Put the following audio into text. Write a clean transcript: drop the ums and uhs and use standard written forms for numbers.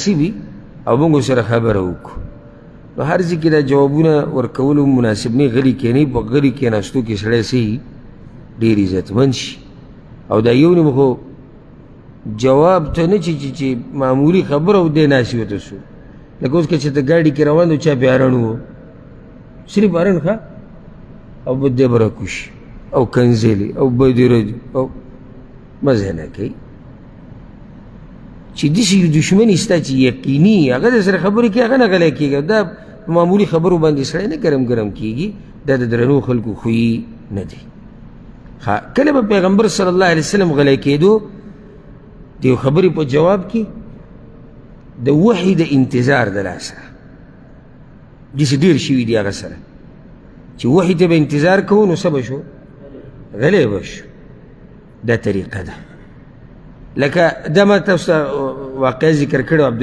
مناسبي او موږ سره خبره وکړو. نو هر ځای کې دا جوابونه ورکولو مناسب نه، غلي کښېنئ، په غلي کښېناستو کې سړی څه ډېر عزتمند شي. او دا یو نیم خو جواب ته نه چې معمولي خبره او دی ناستې ورته شو. لکه اوس که چې ته ګاډي کې روان و چا پې هرن و، صرف هرن ښه او بده به راکوشي او کنځلې او بدې ردې او مزه نه کوي. چې داسې یو دښمن ستا چې یقیني هغه در سره خبرې کوي، هغه نه غلی کېږي. دا په معمولي خبرو باندې سړی نه ګرم کېږي. دا د درنو خلکو خوی نه دی. کله به پیغمبر صلی الله علیه وسلم غلی کېدو د یو خبرې په جواب کې د وحي د انتظار د لاسه داسې ډېر شوي دي هغه سره چې وحي ته به انتظار کوو نو څه به شو؟ غلی به شو. دا طریقه ده. لکه دا ما تاسو ته واقعه ذکر کړې